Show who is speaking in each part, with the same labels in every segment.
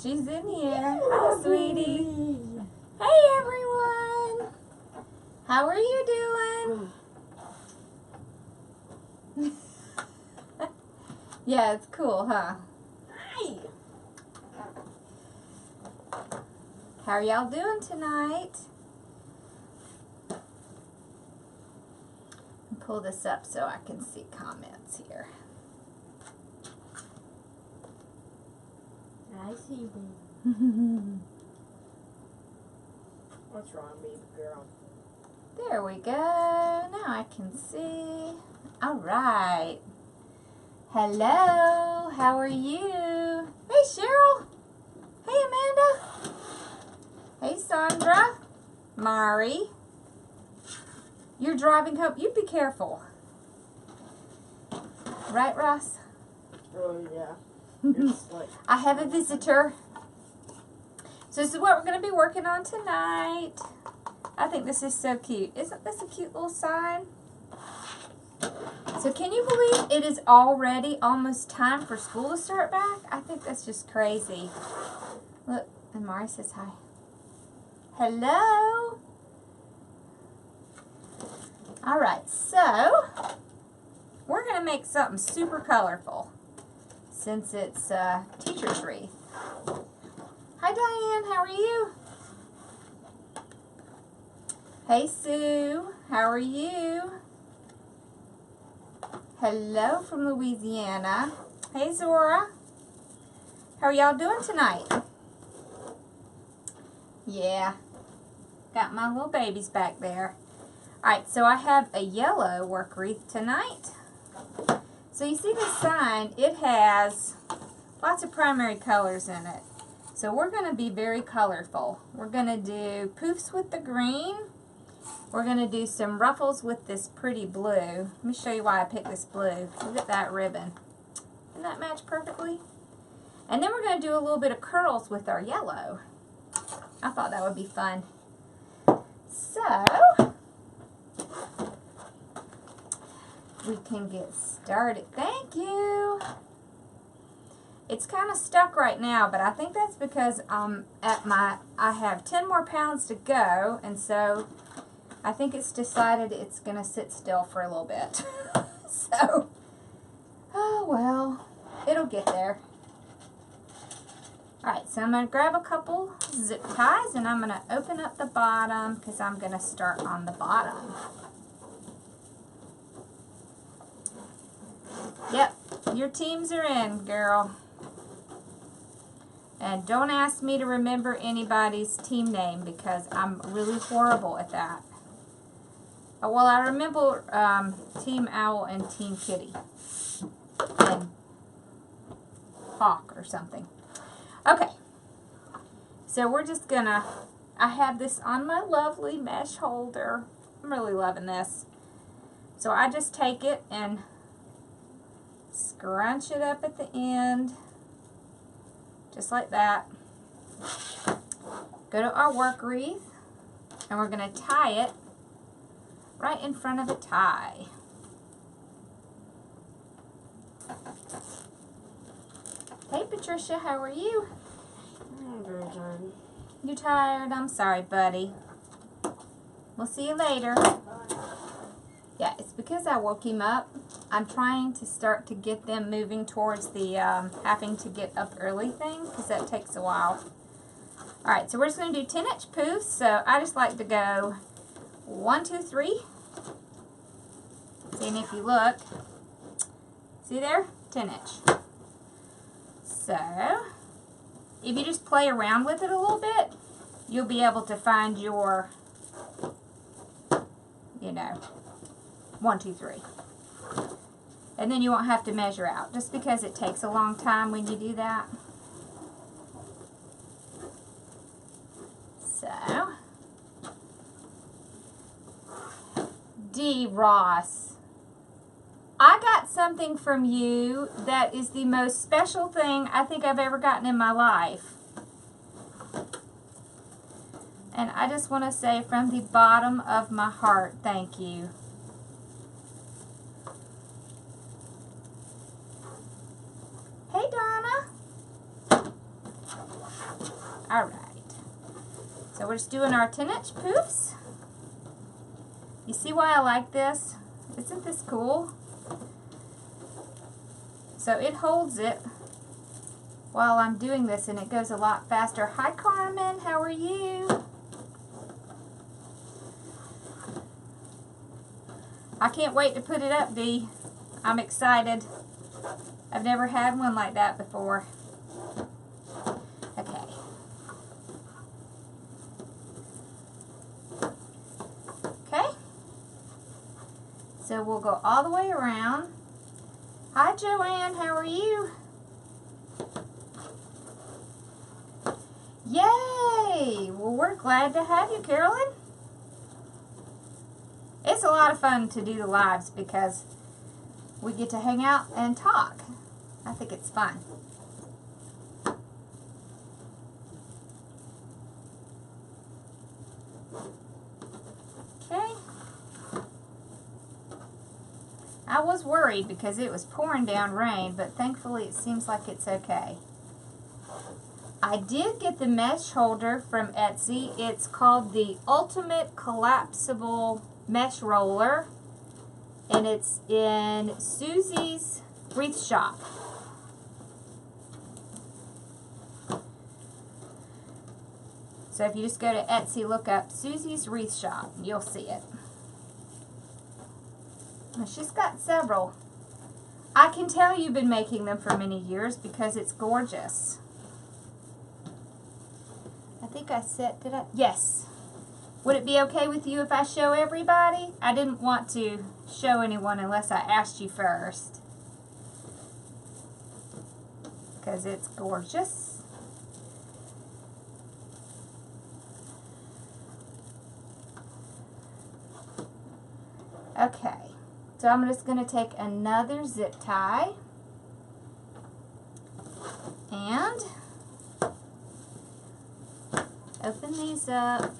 Speaker 1: She's in here. Hi, sweetie. Hey, everyone. How are you doing? Yeah, it's cool, huh?
Speaker 2: Hi.
Speaker 1: How are y'all doing tonight? Pull this up so I can see comments here.
Speaker 2: I see you. What's wrong, baby girl?
Speaker 1: There we go. Now I can see. All right. Hello. How are you? Hey, Cheryl. Hey, Amanda. Hey, Sandra. Mari. You're driving home. You be careful. Right, Ross?
Speaker 2: Oh, yeah. It's like,
Speaker 1: I have a visitor. So this is what we're going to be working on tonight. I think this is so cute. Isn't this a cute little sign? So can you believe it is already almost time for school to start back? I think that's just crazy. Look, and Mari says hi. Hello. All right, so we're going to make something super colorful since it's teacher's wreath. Hi, Diane. How are you? Hey, Sue. How are you? Hello from Louisiana. Hey, Zora. How are y'all doing tonight? Yeah. Got my little babies back there. Alright, so I have a yellow work wreath tonight. So you see this sign, it has lots of primary colors in it. So we're going to be very colorful. We're going to do poofs with the green. We're going to do some ruffles with this pretty blue. Let me show you why I picked this blue. Look at that ribbon. Doesn't that match perfectly? And then we're going to do a little bit of curls with our yellow. I thought that would be fun. So we can get started. Thank you. It's kind of stuck right now, but I think that's because I have 10 more pounds to go, and so I think it's decided it's going to sit still for a little bit. So, oh well, it'll get there. Alright, so I'm going to grab a couple zip ties, and I'm going to open up the bottom because I'm going to start on the bottom. Yep, your teams are in, girl. And don't ask me to remember anybody's team name because I'm really horrible at that. Oh, well, I remember Team Owl and Team Kitty. And Hawk or something. Okay. So we're just gonna, I have this on my lovely mesh holder. I'm really loving this. So I just take it and scrunch it up at the end. Just like that. Go to our work wreath, and we're going to tie it right in front of a tie. Hey, Patricia, how are you?
Speaker 2: I'm very tired.
Speaker 1: You tired? I'm sorry, buddy. We'll see you later. Yeah, it's because I woke him up. I'm trying to start to get them moving towards the having to get up early thing because that takes a while. Alright, so we're just going to do 10-inch poofs. So I just like to go 1, 2, 3. See, and if you look, see there? 10-inch. So, if you just play around with it a little bit, you'll be able to find your, you know, 1, 2, 3. And then you won't have to measure out, just because it takes a long time when you do that. So, D. Ross, I got something from you that is the most special thing I think I've ever gotten in my life. And I just want to say from the bottom of my heart, thank you. Hey, Donna. Alright. So we're just doing our 10-inch poofs. You see why I like this? Isn't this cool? So it holds it while I'm doing this, and it goes a lot faster. Hi Carmen, how are you? I can't wait to put it up, Dee. I'm excited. I've never had one like that before. Okay. Okay. So we'll go all the way around. Hi Joanne, how are you? Yay! Well, we're glad to have you, Carolyn. It's a lot of fun to do the lives because we get to hang out and talk. I think it's fun. Okay. I was worried because it was pouring down rain, but thankfully it seems like it's okay. I did get the mesh holder from Etsy. It's called the Ultimate Collapsible Mesh Roller, and it's in Susie's Wreath Shop. So if you just go to Etsy, look up Susie's Wreath Shop, you'll see it. And she's got several. I can tell you've been making them for many years because it's gorgeous. I think I set it up. Yes. Would it be okay with you if I show everybody? I didn't want to show anyone unless I asked you first. Because it's gorgeous. Okay. So I'm just going to take another zip tie. And open these up.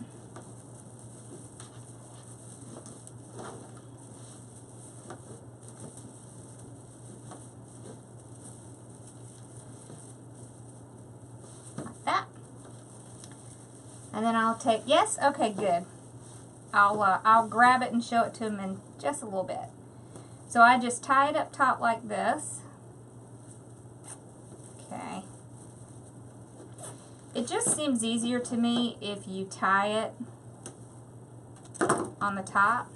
Speaker 1: Like that. And then I'll take, yes? Okay, good. I'll grab it and show it to them in just a little bit. So I just tie it up top like this. Okay. It just seems easier to me if you tie it on the top.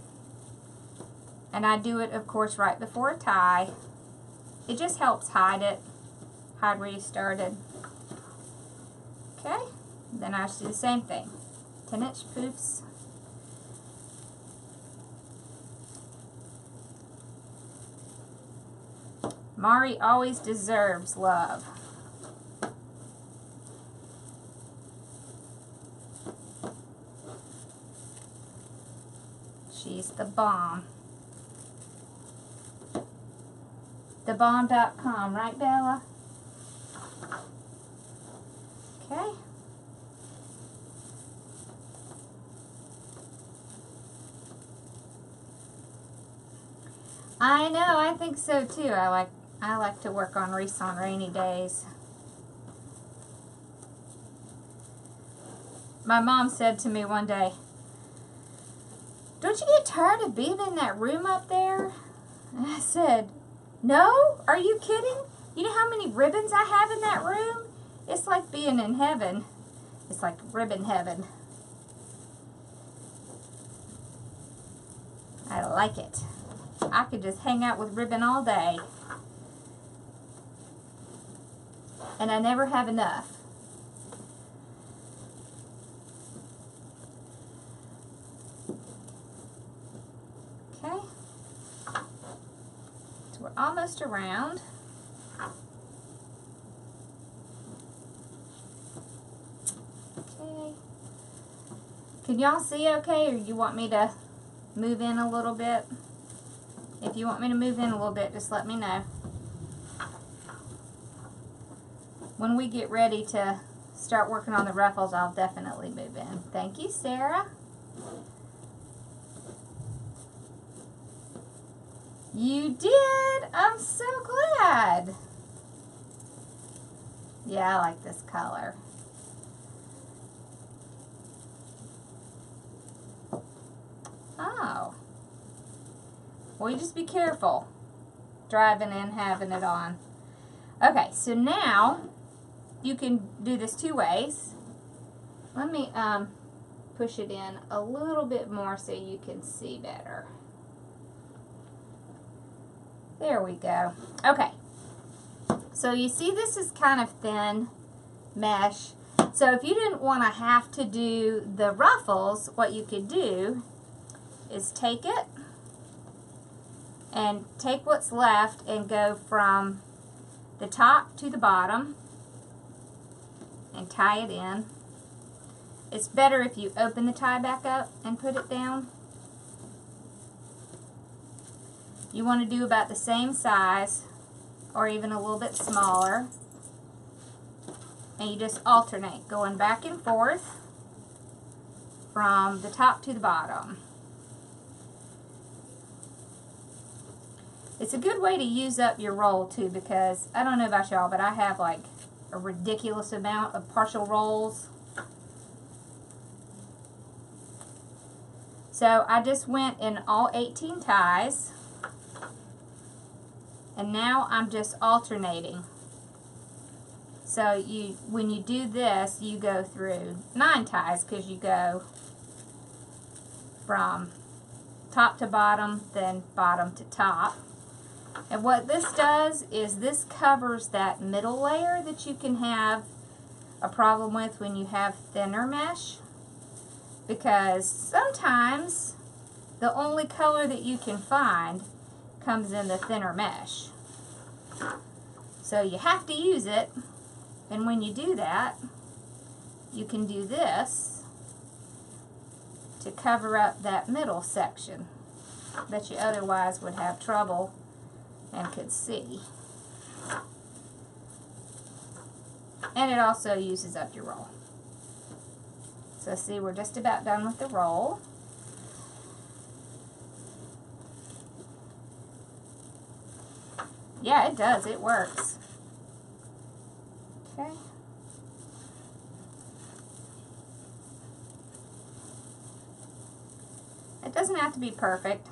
Speaker 1: And I do it, of course, right before a tie. It just helps hide where you started. Okay. Then I just do the same thing. 10-inch poofs. Mari always deserves love. She's the bomb. Thebomb.com, right, Bella? Okay. I know, I think so too. I like to work on wreaths on rainy days. My mom said to me one day, "Don't you get tired of being in that room up there?" And I said, "No, are you kidding? You know how many ribbons I have in that room? It's like being in heaven. It's like ribbon heaven." I like it. I could just hang out with ribbon all day. And I never have enough. Okay. So we're almost around. Okay. Can y'all see okay, or you want me to move in a little bit? If you want me to move in a little bit, just let me know. When we get ready to start working on the ruffles, I'll definitely move in. Thank you, Sarah. You did? I'm so glad. Yeah, I like this color. Well, you just be careful driving in, having it on. Okay, so now you can do this two ways. Let me push it in a little bit more so you can see better. There we go. Okay, so you see this is kind of thin mesh. So if you didn't want to have to do the ruffles, what you could do is take it and take what's left and go from the top to the bottom and tie it in. It's better if you open the tie back up and put it down. You want to do about the same size or even a little bit smaller. And you just alternate, going back and forth from the top to the bottom. It's a good way to use up your roll too, because I don't know about y'all, but I have like a ridiculous amount of partial rolls. So I just went in all 18 ties, and now I'm just alternating. So when you do this, you go through 9 ties because you go from top to bottom, then bottom to top. And what this does is this covers that middle layer that you can have a problem with when you have thinner mesh, because sometimes the only color that you can find comes in the thinner mesh. So you have to use it. And when you do that, you can do this to cover up that middle section that you otherwise would have trouble and could see. And it also uses up your roll. So see, we're just about done with the roll. Yeah, it does. It works. Okay. It doesn't have to be perfect.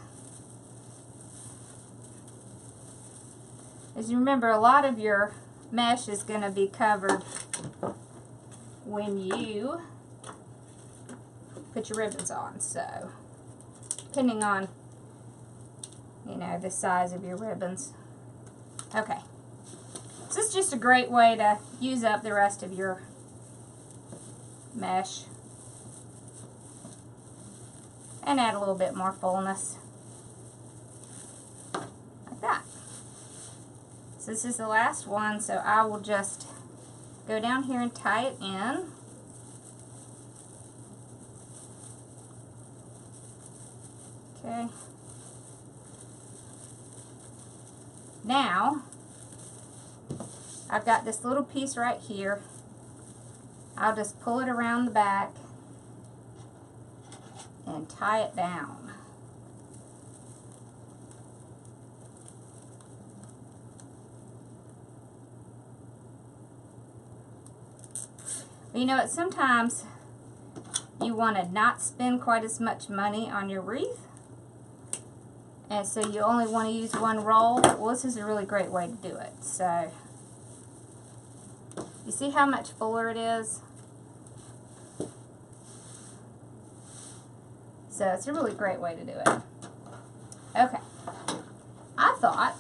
Speaker 1: As you remember, a lot of your mesh is going to be covered when you put your ribbons on. So, depending on, you know, the size of your ribbons. Okay. So this is just a great way to use up the rest of your mesh and add a little bit more fullness, like that. So this is the last one, so I will just go down here and tie it in. Okay. Now, I've got this little piece right here. I'll just pull it around the back and tie it down. You know what, sometimes you want to not spend quite as much money on your wreath, and so you only want to use one roll. Well, this is a really great way to do it. So you see how much fuller it is? So it's a really great way to do it. Okay. I thought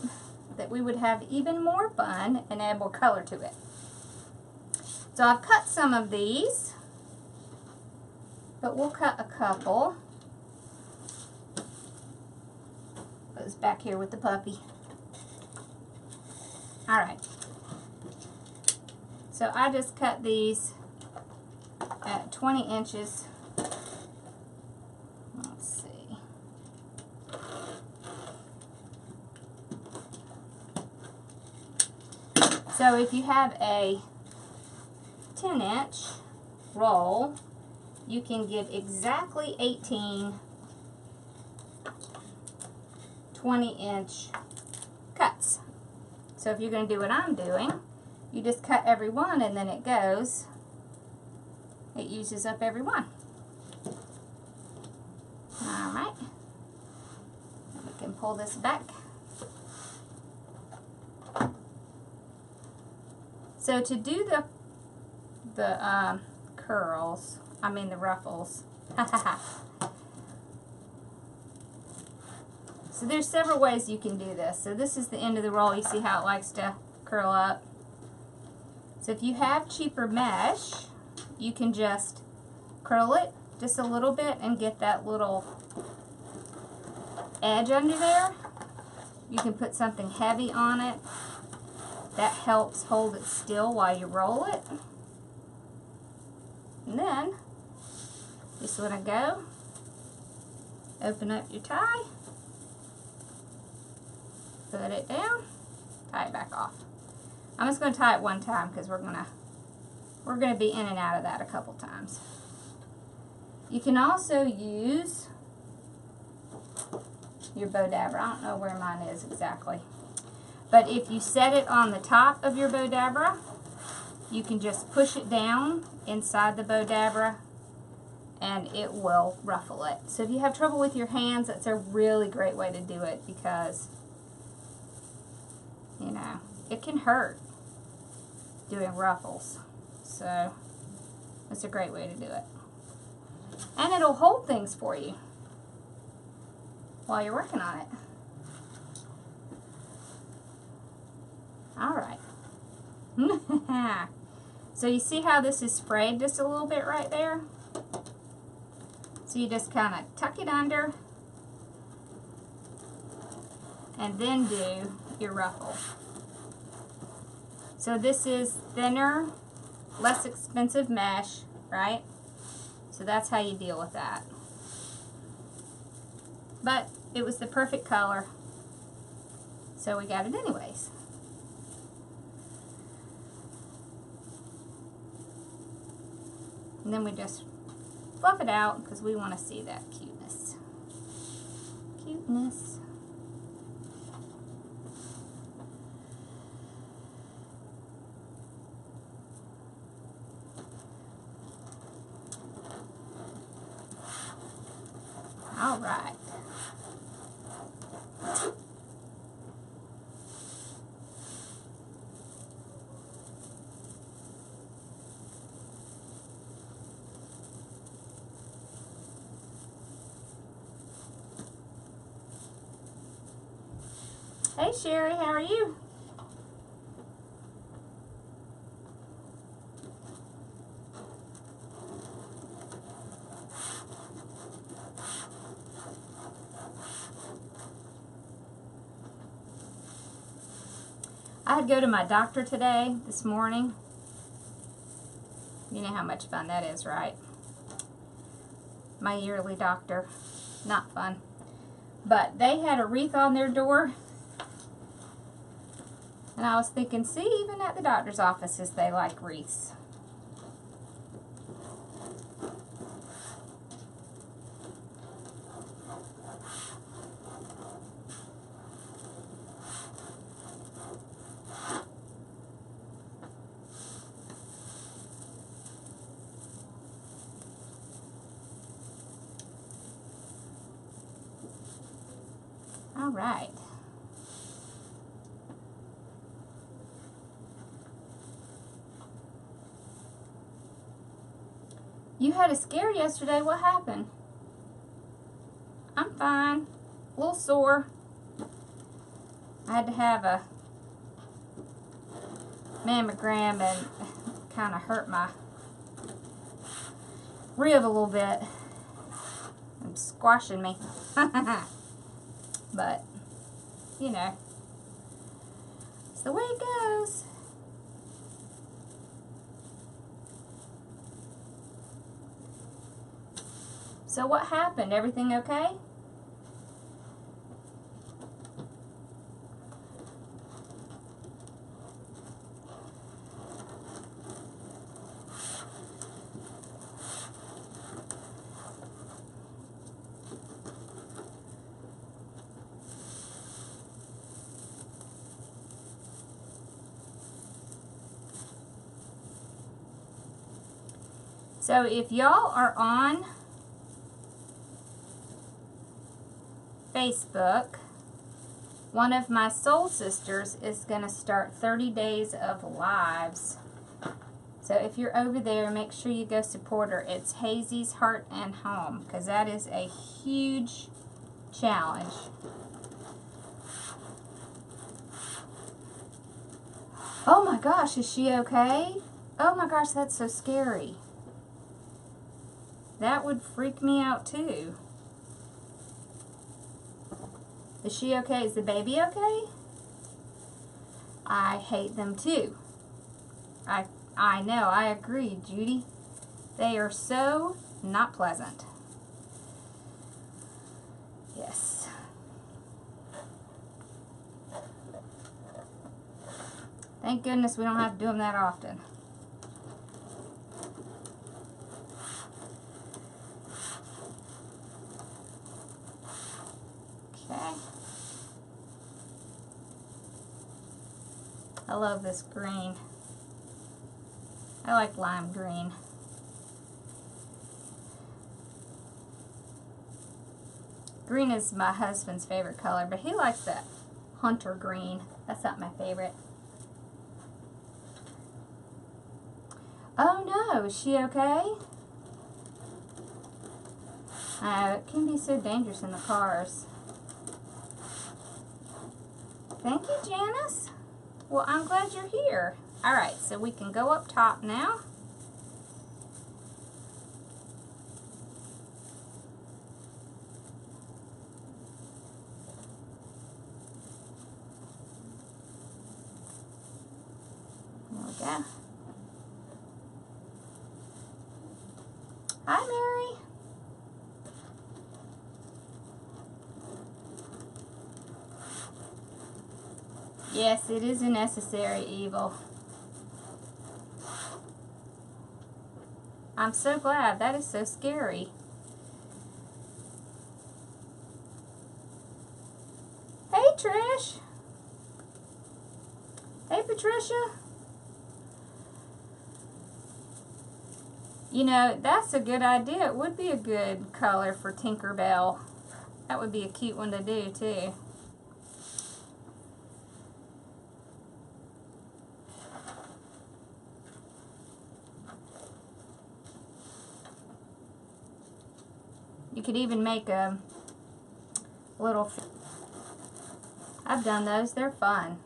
Speaker 1: that we would have even more fun and add more color to it. So I've cut some of these, but we'll cut a couple. Goes back here with the puppy. Alright. So I just cut these at 20 inches. Let's see. So if you have a 10-inch roll, you can get exactly 18 20-inch cuts. So if you're going to do what I'm doing, you just cut every one and then it goes. It uses up every one. Alright. Let me can pull this back. So to do the curls, I mean the ruffles. So there's several ways you can do this. So this is the end of the roll. You see how it likes to curl up. So if you have cheaper mesh, you can just curl it just a little bit and get that little edge under there. You can put something heavy on it. That helps hold it still while you roll it. And then, just want to go, open up your tie, put it down, tie it back off. I'm just going to tie it one time because we're gonna be in and out of that a couple times. You can also use your bow dabber. I don't know where mine is exactly. But if you set it on the top of your bow dabber, you can just push it down inside the bow dabber and it will ruffle it. So if you have trouble with your hands, that's a really great way to do it because, you know, it can hurt doing ruffles. So it's a great way to do it. And it'll hold things for you while you're working on it. Alright. So you see how this is sprayed just a little bit right there? So you just kind of tuck it under and then do your ruffle. So this is thinner, less expensive mesh, right? So that's how you deal with that. But it was the perfect color, so we got it anyways. And then we just fluff it out because we want to see that cuteness. Cuteness. All right. Hey Sherry, how are you? I had to go to my doctor today, this morning. You know how much fun that is, right? My yearly doctor. Not fun. But they had a wreath on their door. And I was thinking, see, even at the doctor's offices, they like wreaths. All right. You had a scare yesterday. What happened? I'm fine. A little sore. I had to have a mammogram and kind of hurt my rib a little bit. It's squashing me. But, you know, it's the way it goes. So what happened? Everything okay? So if y'all are on Facebook, one of my soul sisters is going to start 30 days of lives. So if you're over there, make sure you go support her. It's Hazy's Heart and Home, because that is a huge challenge. Oh my gosh, is she okay? Oh my gosh, that's so scary. That would freak me out too. Is she okay? Is the baby okay? I hate them too. I know, I agree, Judy. They are so not pleasant. Yes. Thank goodness we don't have to do them that often. Okay. I love this green. I like lime green. Green is my husband's favorite color, but he likes that hunter green. That's not my favorite. Oh no, is she okay? It can be so dangerous in the cars. Thank you, Janice. Well, I'm glad you're here. All right, so we can go up top now. There we go. Hi, Mary. Yes, it is a necessary evil. I'm so glad. That is so scary. Hey, Trish. Hey, Patricia. You know, that's a good idea. It would be a good color for Tinkerbell. That would be a cute one to do, too. You could even make a little... I've done those. They're fun.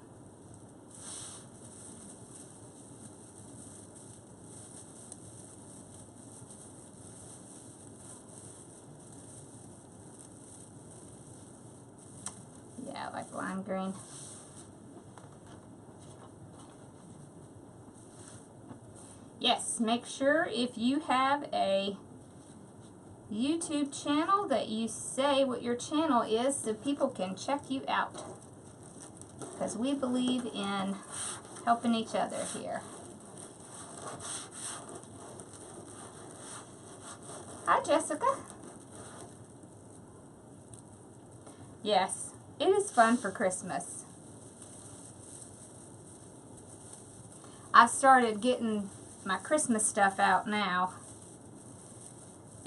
Speaker 1: Yeah, I like lime green. Yes, make sure if you have a YouTube channel that you say what your channel is so people can check you out. Because we believe in helping each other here. Hi, Jessica. Yes, it is fun for Christmas. I've started getting my Christmas stuff out now.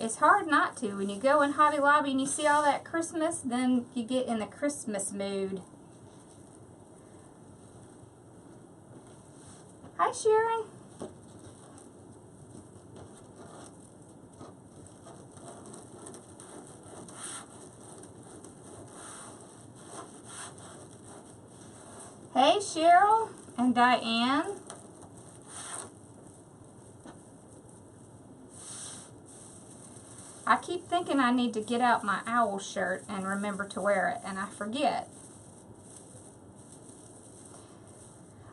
Speaker 1: It's hard not to. When you go in Hobby Lobby and you see all that Christmas, then you get in the Christmas mood. Hi, Sharon. Hey, Cheryl and Diane. I keep thinking I need to get out my owl shirt and remember to wear it, and I forget.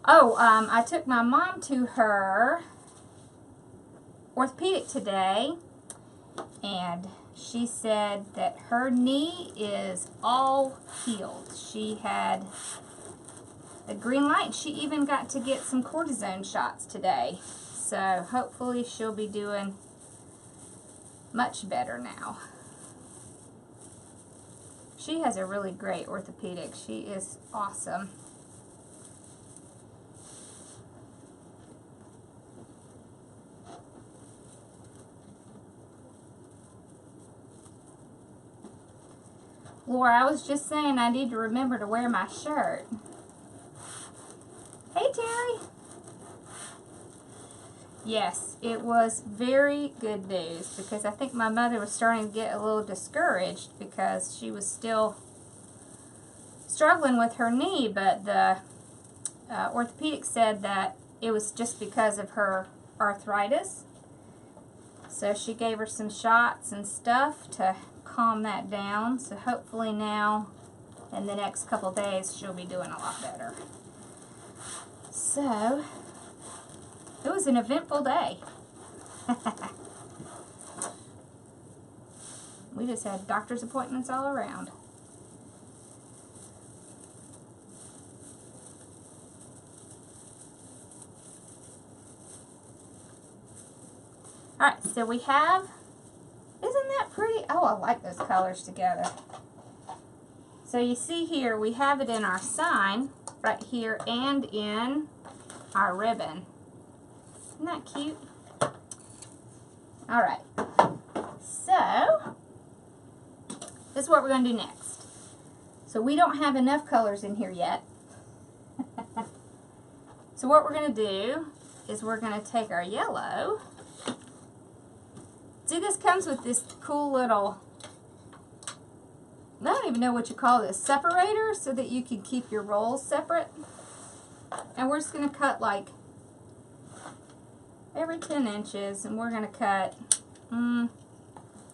Speaker 1: Oh, I took my mom to her orthopedic today, and she said that her knee is all healed. She had the green light. She even got to get some cortisone shots today. So hopefully she'll be doing much better now. She has a really great orthopedic. She is awesome. Laura, I was just saying I need to remember to wear my shirt. Hey, Terry. Yes, it was very good news because I think my mother was starting to get a little discouraged because she was still struggling with her knee, but the orthopedic said that it was just because of her arthritis. So she gave her some shots and stuff to calm that down. So hopefully now, in the next couple days, she'll be doing a lot better. So, it was an eventful day. We just had doctor's appointments all around. Alright, so we have, isn't that pretty? Oh, I like those colors together. So you see here, we have it in our sign, right here, and in our ribbon. Isn't that cute? Alright, so this is what we're going to do next. So we don't have enough colors in here yet. So what we're going to do is we're going to take our yellow. See, this comes with this cool little, I don't even know what you call this, separator, so that you can keep your rolls separate. And we're just going to cut like every 10 inches, and we're going to cut, I'm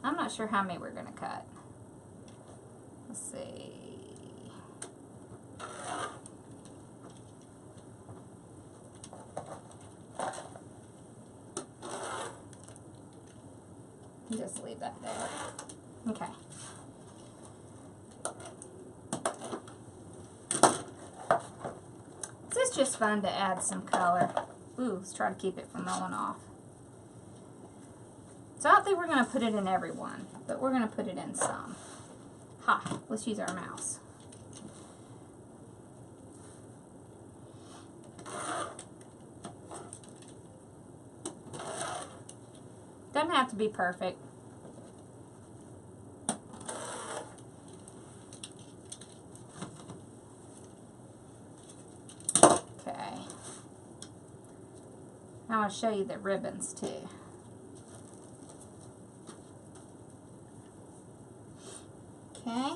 Speaker 1: not sure how many we're going to cut. Let's see. Just leave that there. Okay. So it's just fun to add some color. Ooh, let's try to keep it from rolling off. So I don't think we're going to put it in every one, but we're going to put it in some. Ha! Let's use our mouse. Doesn't have to be perfect. Okay. I want to show you the ribbons too. Okay.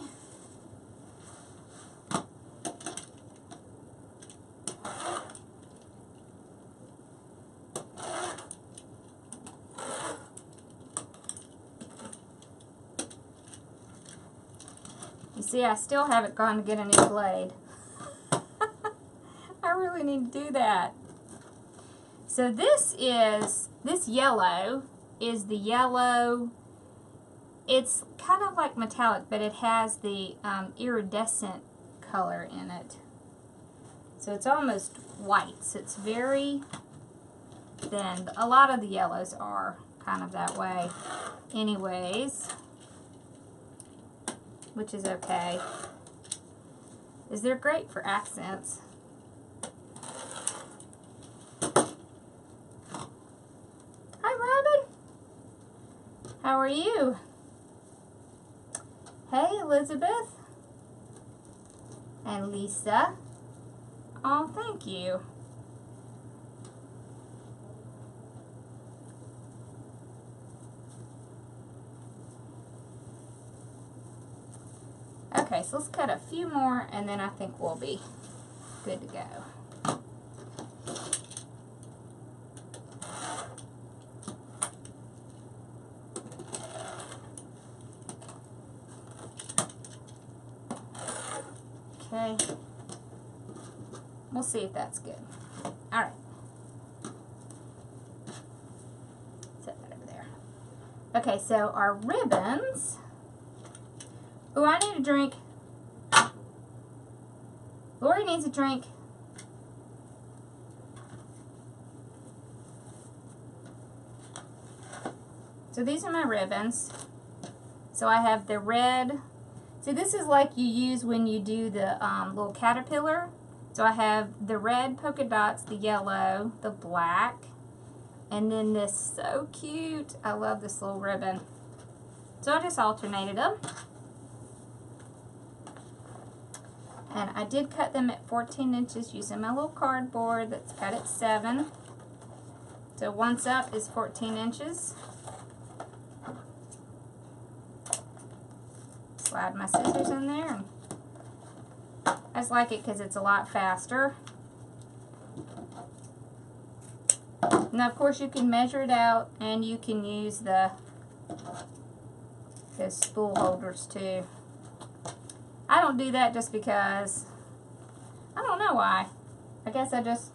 Speaker 1: You see, I still haven't gone to get a new blade. I really need to do that. So this yellow is the yellow, it's kind of like metallic, but it has the iridescent color in it. So it's almost white, so it's very thin. A lot of the yellows are kind of that way anyways, which is okay, is they're great for accents. Hi, Robin. How are you? Hey, Elizabeth. And Lisa. Oh, thank you. Okay, so let's cut a few more, and then I think we'll be good to go. Okay. We'll see if that's good. Alright. Set that over there. Okay, so our ribbons. Oh, I need a drink. Lori needs a drink. So these are my ribbons. So I have the red. See, this is like you use when you do the little caterpillar. So I have the red polka dots, the yellow, the black, and then this so cute. I love this little ribbon. So I just alternated them. And I did cut them at 14 inches using my little cardboard that's cut at 7. So once up is 14 inches. Slide my scissors in there. I just like it because it's a lot faster. Now, of course, you can measure it out, and you can use those spool holders too. I don't do that just because, I don't know why. I guess I just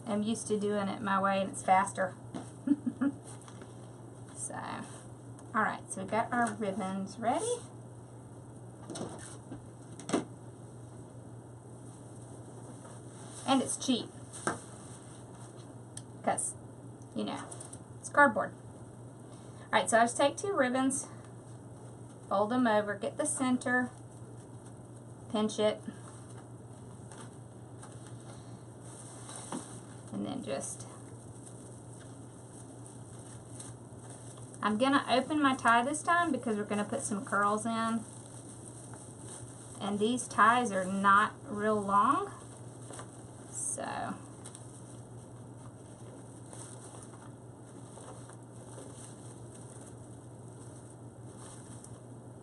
Speaker 1: am used to doing it my way and it's faster. So, alright, so we got our ribbons ready. And it's cheap. Because, you know, it's cardboard. Alright, so I just take 2 ribbons, fold them over, get the center, pinch it, and then just, I'm going to open my tie this time because we're going to put some curls in. And these ties are not real long, so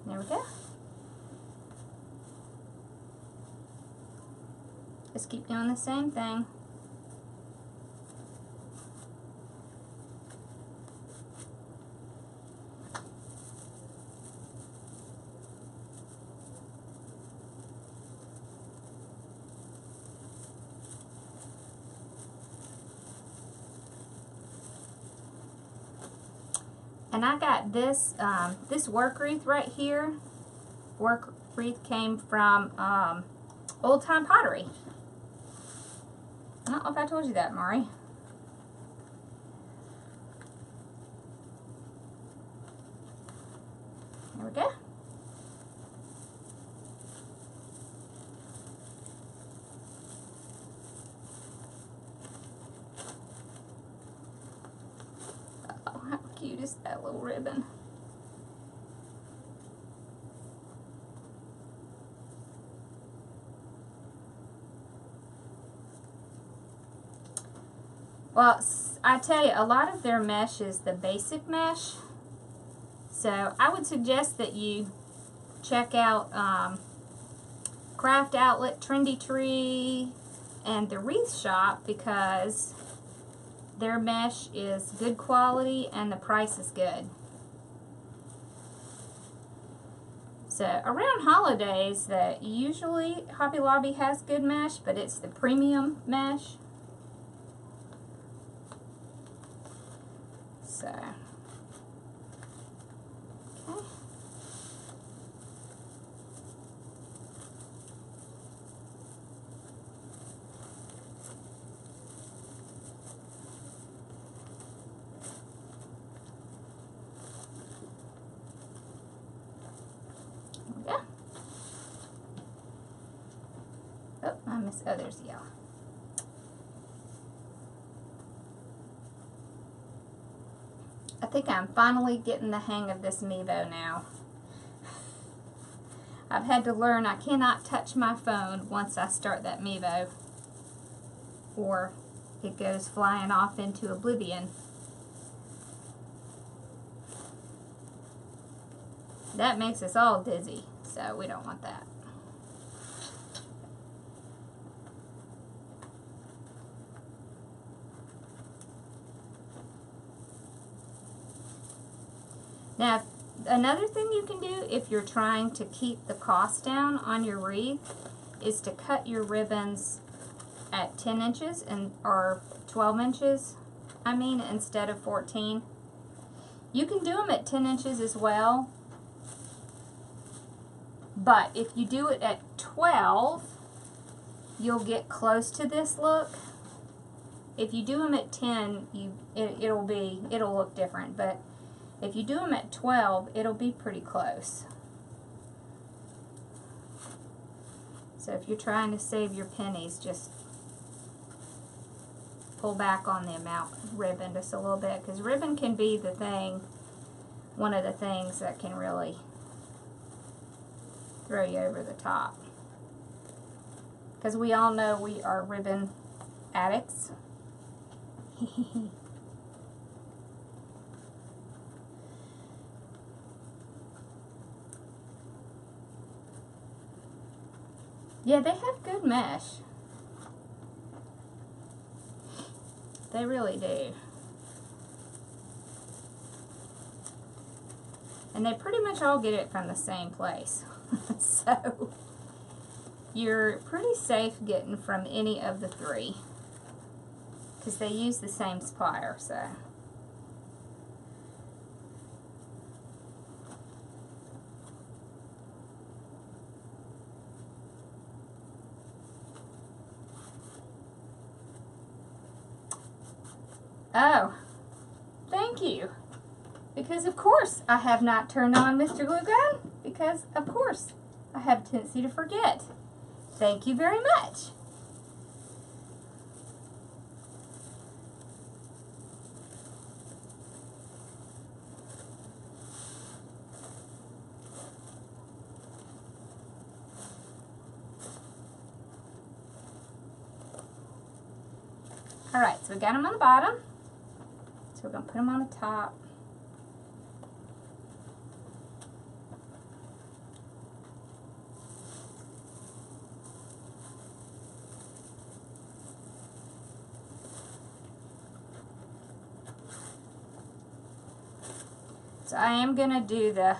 Speaker 1: there we go. Just keep doing the same thing. And I got this this work wreath right here. Work wreath came from Old Time Pottery. I don't know if I told you that, Maury. There we go. Oh, how cute is that little ribbon? Well, I tell you, a lot of their mesh is the basic mesh. So I would suggest that you check out Craft Outlet, Trendy Tree, and the Wreath Shop because their mesh is good quality and the price is good. So around holidays, usually Hobby Lobby has good mesh, but it's the premium mesh. So, okay. There we go. Oh, I missed others yellow. I think I'm finally getting the hang of this Mevo now. I've had to learn I cannot touch my phone once I start that Mevo, or it goes flying off into oblivion. That makes us all dizzy, so we don't want that. Now, another thing you can do if you're trying to keep the cost down on your wreath is to cut your ribbons at 10 inches or 12 inches, instead of 14. You can do them at 10 inches as well, but if you do it at 12, you'll get close to this look. If you do them at 10, it'll look different, but if you do them at 12, it'll be pretty close. So if you're trying to save your pennies, just pull back on the amount of ribbon just a little bit, because ribbon can be one of the things that can really throw you over the top. because we all know we are ribbon addicts. Yeah, they have good mesh. They really do. And they pretty much all get it from the same place. So you're pretty safe getting from any of the three, because they use the same supplier. So oh, thank you. Because of course I have not turned on Mr. Glue Gun, because of course I have a tendency to forget. Thank you very much. Alright, so we got them on the bottom. So we're going to put them on the top. So I am going to do the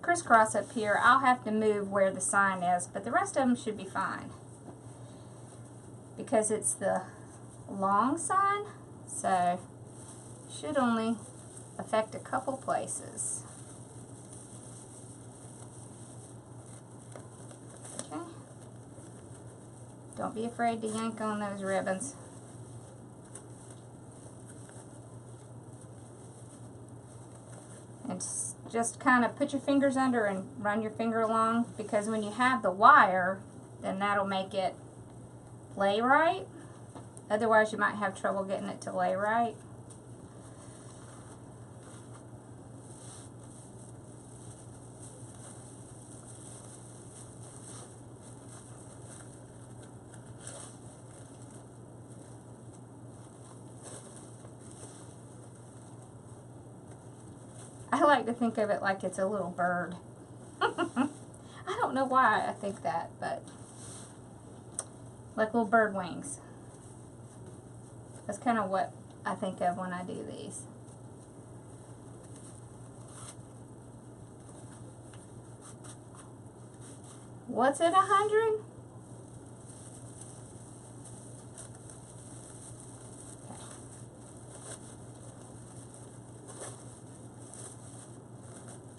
Speaker 1: crisscross up here. I'll have to move where the sign is, but the rest of them should be fine, because it's the long sign, so should only affect a couple places. Okay. Don't be afraid to yank on those ribbons. And just kind of put your fingers under and run your finger along, because when you have the wire, then that'll make it lay right. Otherwise you might have trouble getting it to lay right. I like to think of it like it's a little bird. I don't know why I think that, but like little bird wings. That's kind of what I think of when I do these. What's it, 100?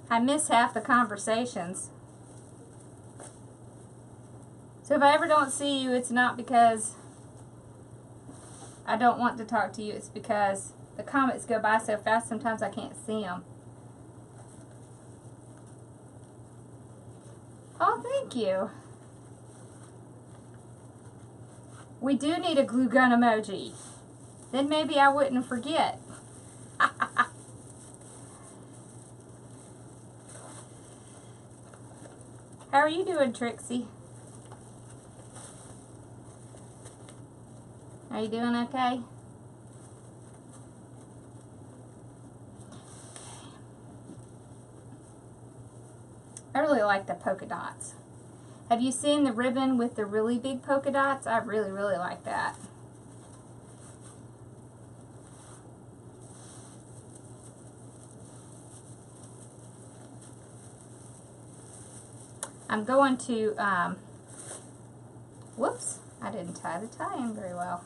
Speaker 1: I miss half the conversations. So if I ever don't see you, it's not because I don't want to talk to you. It's because the comments go by so fast, sometimes I can't see them. Oh, thank you. We do need a glue gun emoji. Then maybe I wouldn't forget. How are you doing, Trixie? Are you doing okay? I really like the polka dots. Have you seen the ribbon with the really big polka dots? I really, really like that. I'm going to, whoops, I didn't tie the tie in very well.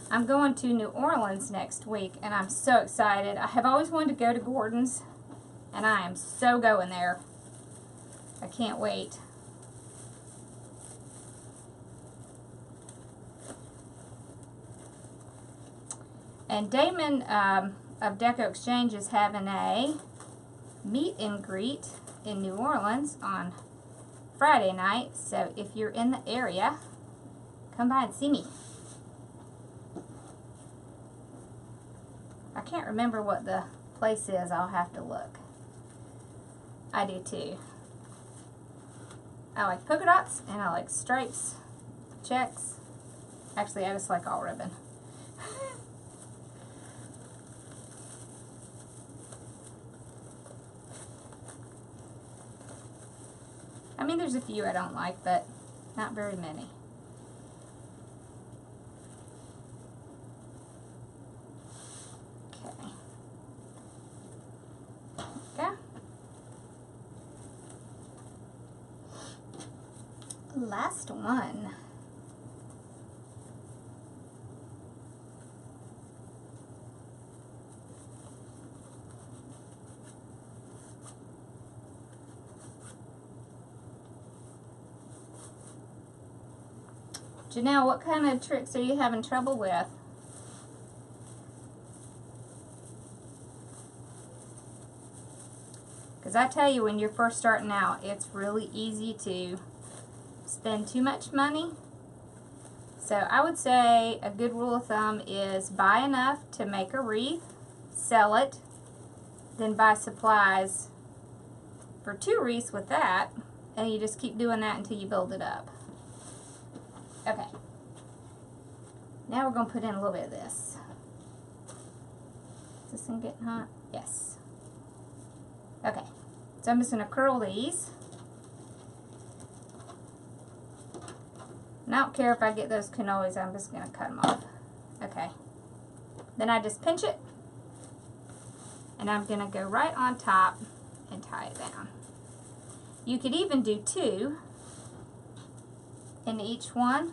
Speaker 1: I'm going to New Orleans next week, and I'm so excited. I have always wanted to go to Gordon's, and I am so going there. I can't wait. And Damon of Deco Exchange is having a meet and greet in New Orleans on Friday night, so if you're in the area, come by and see me. I can't remember what the place is. I'll have to look. I do too. I like polka dots, and I like stripes, checks. Actually, I just like all ribbon. I mean, there's a few I don't like, but not very many. Okay. Okay. Last one. Janelle, what kind of tricks are you having trouble with? Because I tell you, when you're first starting out, it's really easy to spend too much money. So I would say a good rule of thumb is buy enough to make a wreath, sell it, then buy supplies for 2 wreaths with that, and you just keep doing that until you build it up. Okay. Now we're going to put in a little bit of this. Is this thing getting hot? Yes. Okay. So I'm just going to curl these. And I don't care if I get those cannolis, I'm just going to cut them off. Okay. Then I just pinch it. And I'm going to go right on top and tie it down. You could even do 2 in each one.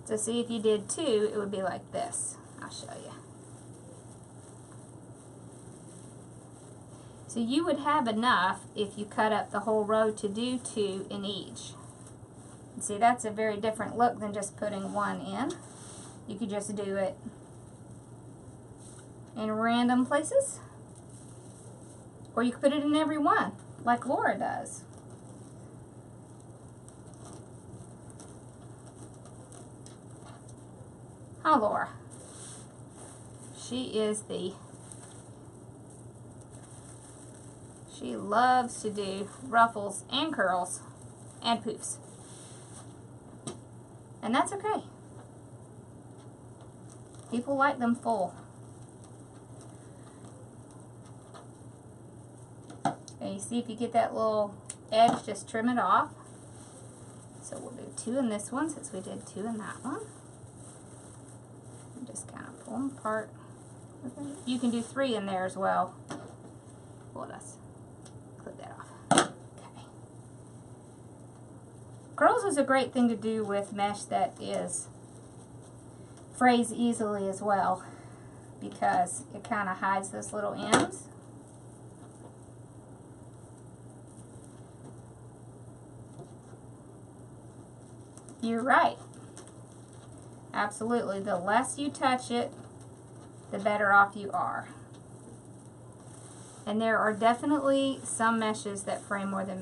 Speaker 1: So see, if you did 2, it would be like this. I'll show you. So you would have enough if you cut up the whole row to do 2 in each. And see, that's a very different look than just putting 1 in. You could just do it in random places. Or you could put it in every one, like Laura does. Huh, Laura? She loves to do ruffles and curls and poofs. And that's okay. People like them full. And you see, if you get that little edge, just trim it off. So we'll do 2 in this one since we did 2 in that one. And just kind of pull them apart. You can do 3 in there as well. Well, let's clip that off. Okay. Curls is a great thing to do with mesh that is frays easily as well, because it kind of hides those little ends. You're right. Absolutely. The less you touch it, the better off you are. And there are definitely some meshes that fray more than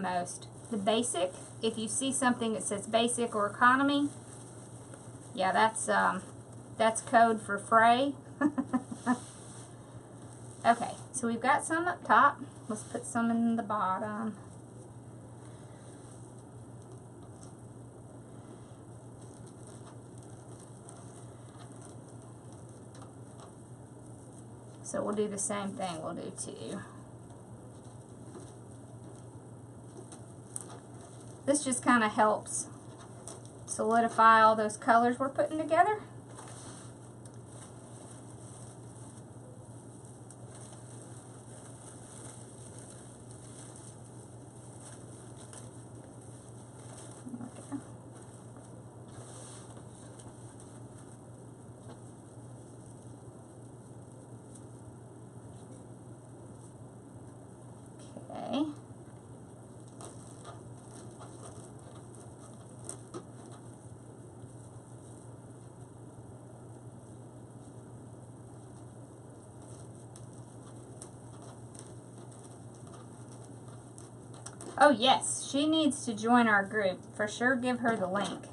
Speaker 1: most. The basic, if you see something that says basic or economy, yeah, that's code for fray. Okay, so we've got some up top. Let's put some in the bottom. So we'll do the same thing. We'll do 2. This just kind of helps solidify all those colors we're putting together. Okay. Oh yes, she needs to join our group. For sure, give her the link.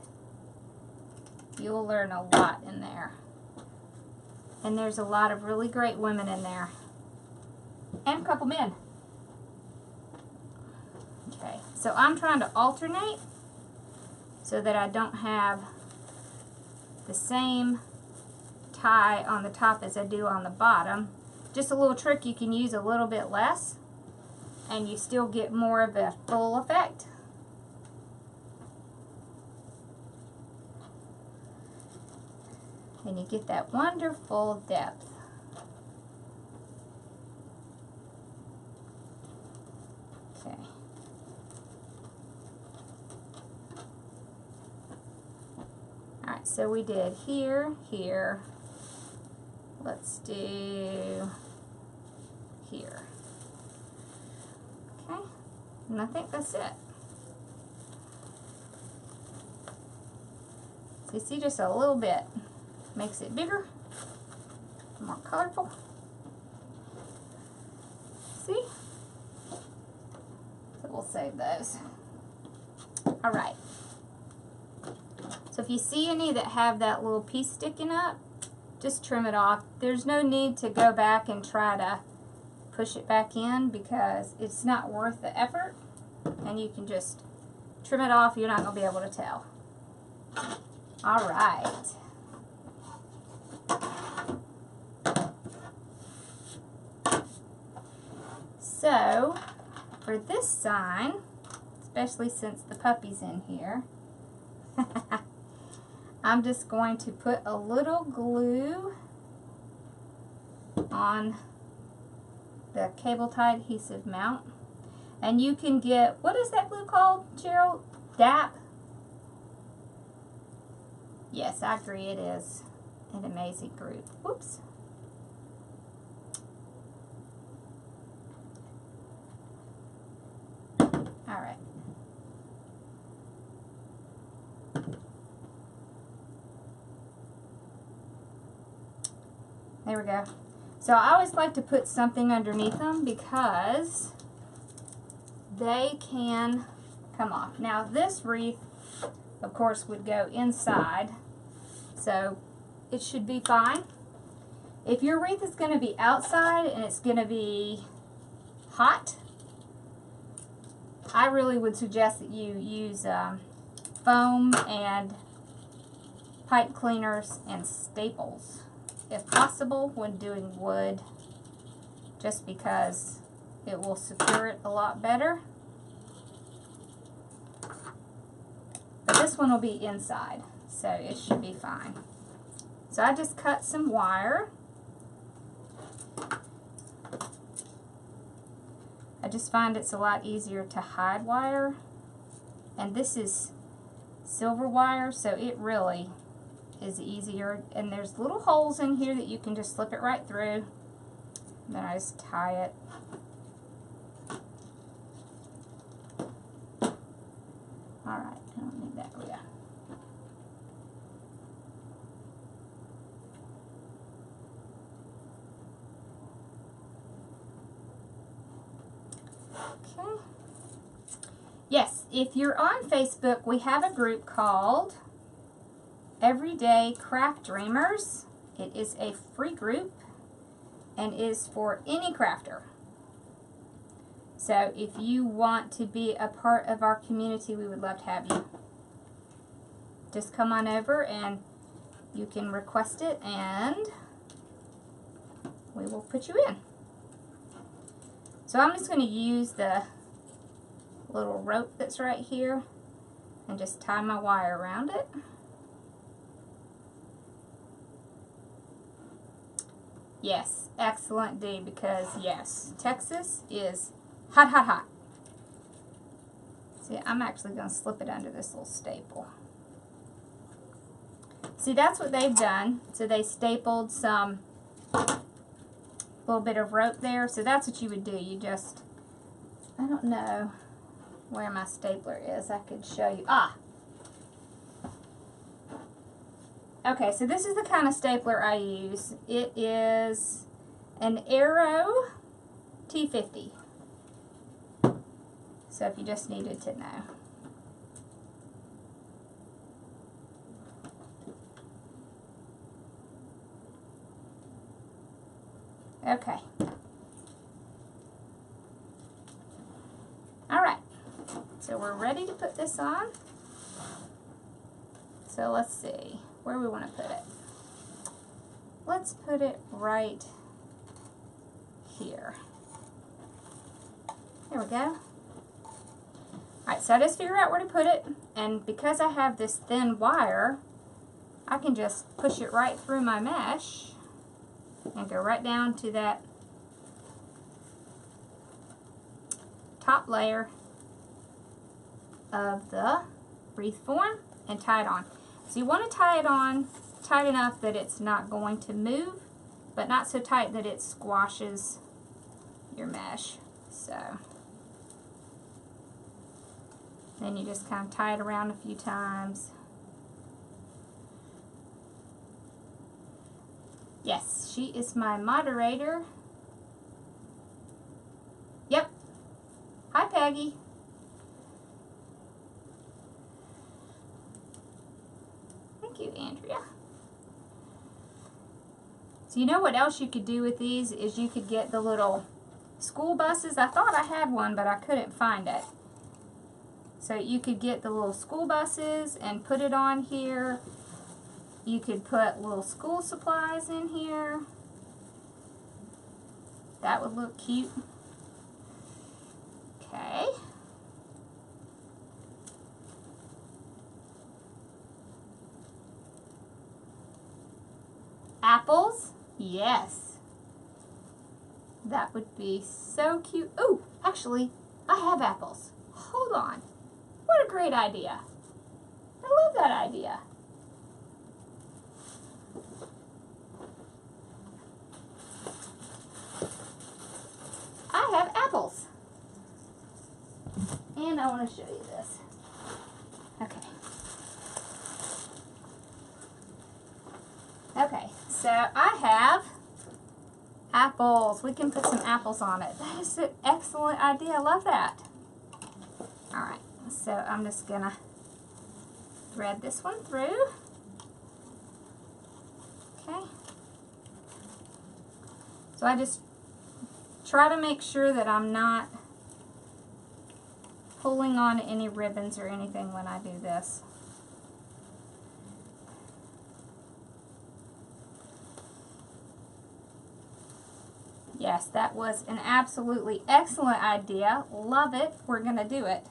Speaker 1: You'll learn a lot in there. And there's a lot of really great women in there. And a couple men. Okay, so I'm trying to alternate so that I don't have the same tie on the top as I do on the bottom. Just a little trick, you can use a little bit less and you still get more of a full effect. And you get that wonderful depth. Okay. Alright, so we did here, here. Let's do here. Okay, and I think that's it. So you see, just a little bit makes it bigger, more colorful. See? So we'll save those. Alright. So if you see any that have that little piece sticking up, just trim it off. There's no need to go back and try to push it back in because it's not worth the effort. And you can just trim it off. You're not going to be able to tell. Alright. So, for this sign, especially since the puppy's in here, I'm just going to put a little glue on the cable tie adhesive mount. And you can get, what is that glue called, Gerald? DAP? Yes, I agree, it is an amazing group. Whoops. Alright. There we go. So I always like to put something underneath them because they can come off. Now this wreath, of course, would go inside, so it should be fine. If your wreath is going to be outside and it's going to be hot, I really would suggest that you use foam and pipe cleaners and staples, if possible, when doing wood, just because it will secure it a lot better. But this one will be inside, so it should be fine. So I just cut some wire. I just find it's a lot easier to hide wire. And this is silver wire, so it really is easier. And there's little holes in here that you can just slip it right through. Then I just tie it. Alright, I don't need that. We go. Okay. Yes, if you're on Facebook, we have a group called Everyday Craft Dreamers. It is a free group and is for any crafter. So if you want to be a part of our community, we would love to have you. Just come on over and you can request it and we will put you in. So I'm just going to use the little rope that's right here and just tie my wire around it. Yes, excellent D, because yes, Texas is hot, hot, hot. See, I'm actually going to slip it under this little staple. See, that's what they've done. So they stapled some little bit of rope there. So that's what you would do. You just, I don't know where my stapler is. I could show you. Ah! Okay, so this is the kind of stapler I use. It is an Arrow T50. So if you just needed to know. Okay. Alright, so we're ready to put this on. So let's see, where we want to put it. Let's put it right here. There we go. Alright, so I just figure out where to put it, and because I have this thin wire, I can just push it right through my mesh and go right down to that top layer of the wreath form and tie it on. So you want to tie it on tight enough that it's not going to move, but not so tight that it squashes your mesh. So then you just kind of tie it around a few times. Yes, she is my moderator. Yep. Hi, Peggy. Thank you, Andrea. So you know what else you could do with these is you could get the little school buses. I thought I had one, but I couldn't find it. So you could get the little school buses and put it on here. You could put little school supplies in here. That would look cute. Okay. Apples? Yes. That would be so cute. Oh, actually, I have apples. Hold on. What a great idea. I love that idea. I have apples. And I want to show you this. Okay. Okay, so I have apples. We can put some apples on it. That is an excellent idea. I love that. Alright, so I'm just going to thread this one through. Okay. So I just try to make sure that I'm not pulling on any ribbons or anything when I do this. Yes, that was an absolutely excellent idea. Love it. We're going to do it.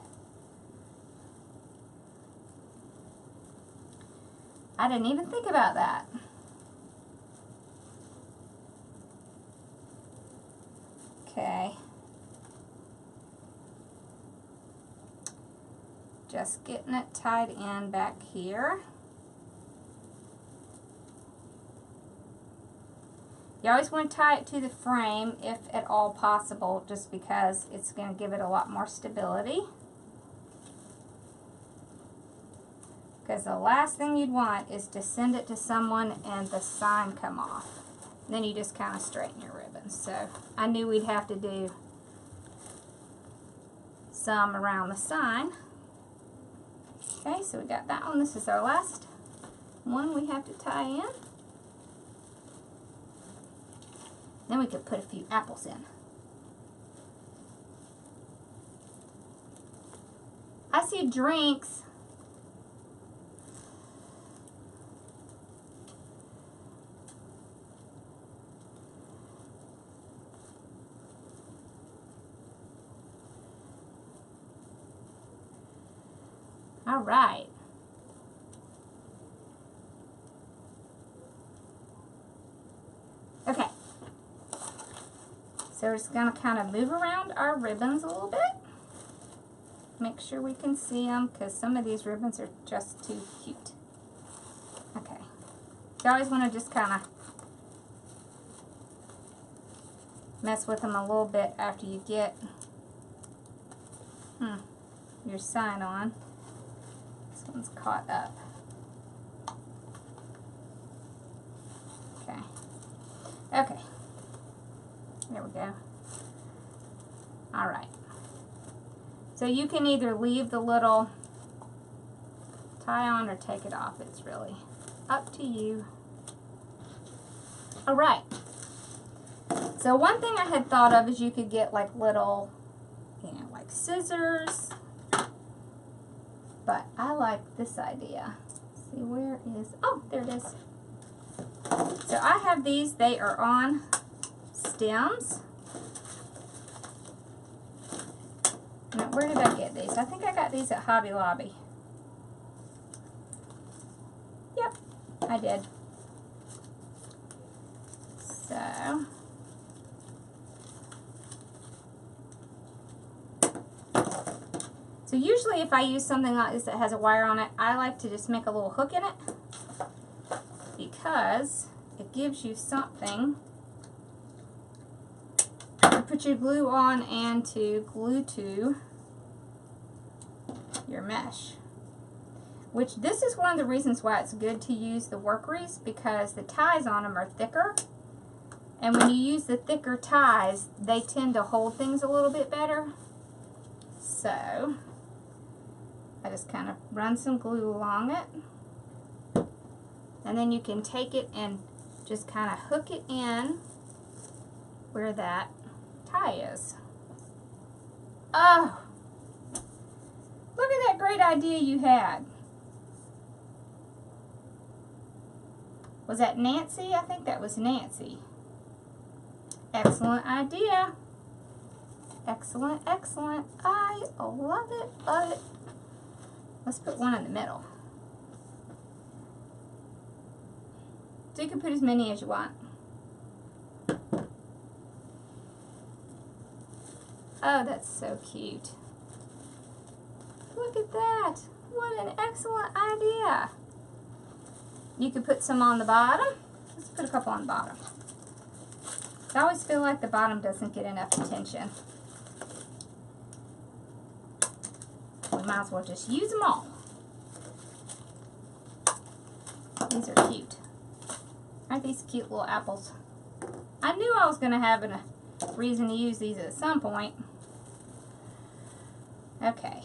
Speaker 1: I didn't even think about that. Okay. Just getting it tied in back here. You always want to tie it to the frame if at all possible, just because it's going to give it a lot more stability. Because the last thing you'd want is to send it to someone and the sign come off. Then you just kind of straighten your ribbons. So I knew we'd have to do some around the sign. Okay, so we got that one. This is our last one we have to tie in. Then we could put a few apples in. I see drinks. All right. Okay. So we're just going to kind of move around our ribbons a little bit. Make sure we can see them, because some of these ribbons are just too cute. Okay. You always want to just kind of mess with them a little bit after you get your sign on. This one's caught up. Okay. Okay. There we go. All right. So you can either leave the little tie on or take it off. It's really up to you. All right. So one thing I had thought of is you could get like little, you know, like scissors. But I like this idea. Let's see, where is, oh, there it is. So I have these, they are on stems. Now, where did I get these? I think I got these at Hobby Lobby. Yep, I did. So usually if I use something like this that has a wire on it, I like to just make a little hook in it because it gives you something to put your glue on and to glue to your mesh. Which this is one of the reasons why it's good to use the work wreaths, because the ties on them are thicker. And when you use the thicker ties, they tend to hold things a little bit better. So I just kind of run some glue along it. And then you can take it and just kind of hook it in where that tie is. Oh! Look at that great idea you had. Was that Nancy? I think that was Nancy. Excellent idea. Excellent, excellent. I love it, love it. Let's put one in the middle. So you can put as many as you want. Oh, that's so cute. Look at that. What an excellent idea. You could put some on the bottom. Let's put a couple on the bottom. I always feel like the bottom doesn't get enough attention. We might as well just use them all. These are cute. Aren't these cute little apples? I knew I was going to have a reason to use these at some point. Okay.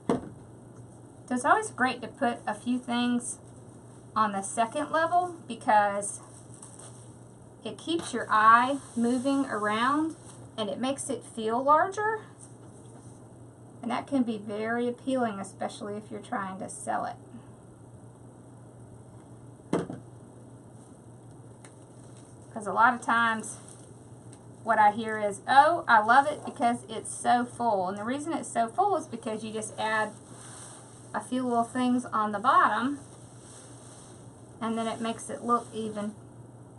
Speaker 1: So it's always great to put a few things on the second level because it keeps your eye moving around and it makes it feel larger. And that can be very appealing, especially if you're trying to sell it. Because a lot of times what I hear is, oh, I love it because it's so full. And the reason it's so full is because you just add a few little things on the bottom and then it makes it look even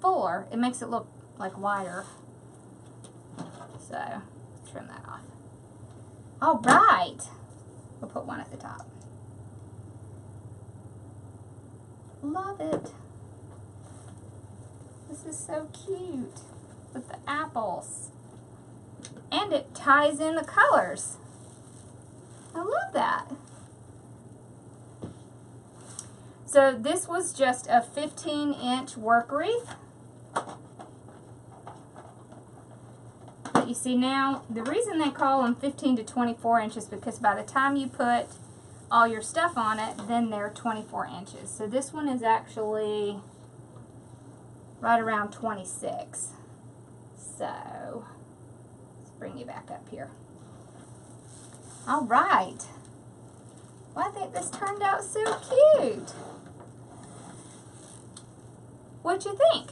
Speaker 1: fuller. It makes it look like wider. So, trim that off. All right. We'll put one at the top. Love it. This is so cute with the apples. And it ties in the colors. I love that. So this was just a 15-inch work wreath. But you see now, the reason they call them 15 to 24 inches because by the time you put all your stuff on it, then they're 24 inches. So this one is actually right around 26. So let's bring you back up here. All right. Well, I think this turned out so cute. What'd you think?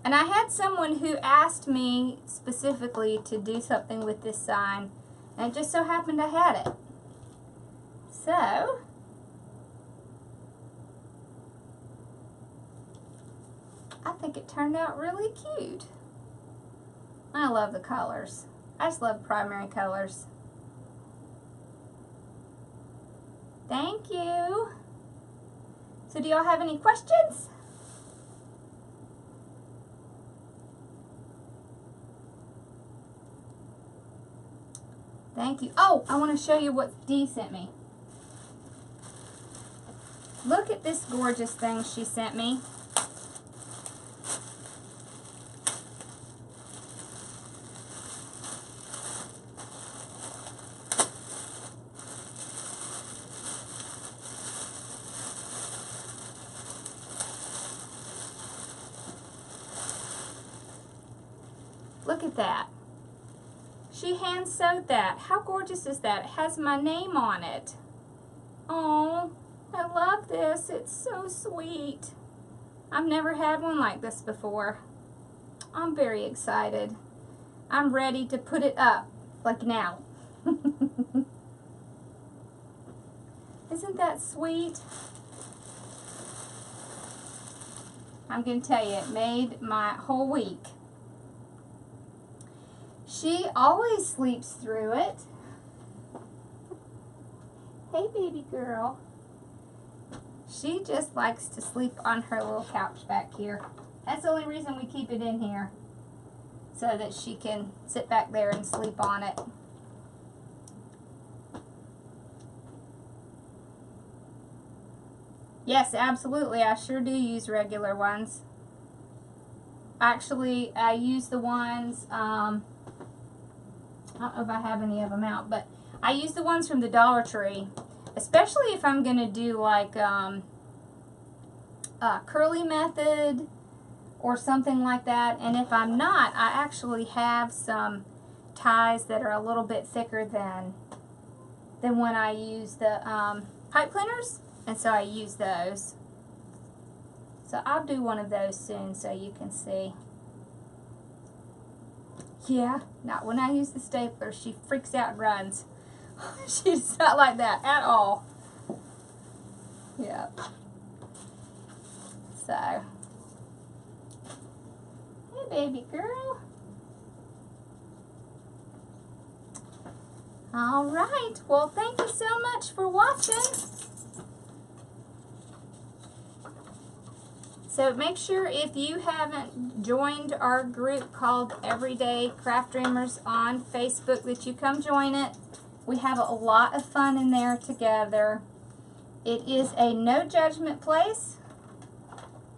Speaker 1: And I had someone who asked me specifically to do something with this sign, and it just so happened I had it. So, I think it turned out really cute. I love the colors. I just love primary colors. Thank you. So do y'all have any questions? Thank you. Oh, I want to show you what Dee sent me. Look at this gorgeous thing she sent me. Look at that. She hand sewed that. How gorgeous is that? It has my name on it. Oh, I love this. It's so sweet. I've never had one like this before. I'm very excited. I'm ready to put it up, like now. Isn't that sweet? I'm going to tell you, it made my whole week. She always sleeps through it. Hey, baby girl. She just likes to sleep on her little couch back here. That's the only reason we keep it in here, so that she can sit back there and sleep on it. Yes, absolutely. I sure do use regular ones. Actually, I use the ones, I don't know if I have any of them out, but I use the ones from the Dollar Tree, especially if I'm going to do like curly method or something like that. And if I'm not, I actually have some ties that are a little bit thicker than when I use the pipe cleaners. And so I use those. So I'll do one of those soon so you can see. Yeah, not when I use the stapler. She freaks out and runs. She's not like that at all. Yeah. So. Hey, baby girl. All right. Well, thank you so much for watching. So make sure, if you haven't joined our group called Everyday Craft Dreamers on Facebook, that you come join it. We have a lot of fun in there together. It is a no judgment place,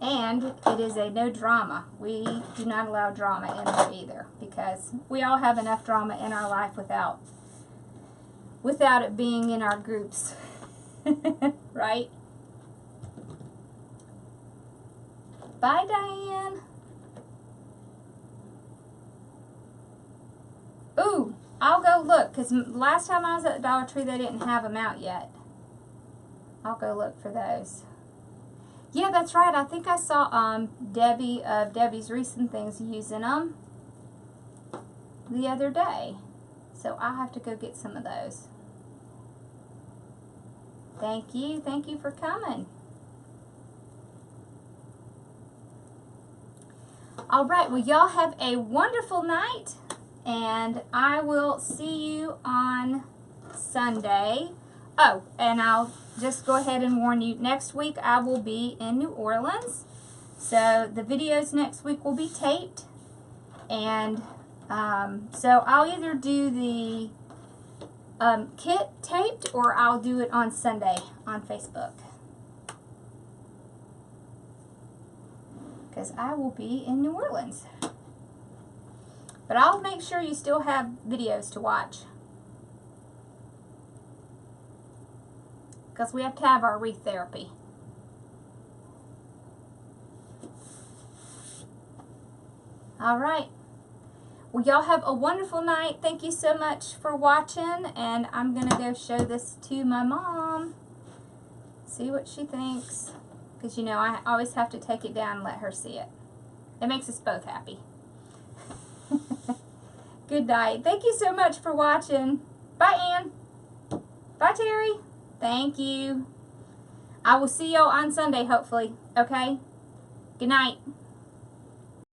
Speaker 1: and it is a no drama. We do not allow drama in there either, because we all have enough drama in our life without it being in our groups. Right? Bye, Diane. Ooh, I'll go look, because last time I was at the Dollar Tree, they didn't have them out yet. I'll go look for those. Yeah, that's right. I think I saw Debbie of Debbie's Recent Things using them the other day. So I'll have to go get some of those. Thank you. Thank you for coming. All right, well, y'all have a wonderful night, and I will see you on Sunday. Oh, and I'll just go ahead and warn you, next week I will be in New Orleans, so the videos next week will be taped, and so I'll either do the kit taped, or I'll do it on Sunday on Facebook. Because I will be in New Orleans. But I'll make sure you still have videos to watch. Because we have to have our wreath therapy. Alright. Well, y'all have a wonderful night. Thank you so much for watching. And I'm going to go show this to my mom. See what she thinks. Because, you know, I always have to take it down and let her see it. It makes us both happy. Good night. Thank you so much for watching. Bye, Ann. Bye, Terry. Thank you. I will see y'all on Sunday, hopefully. Okay? Good night.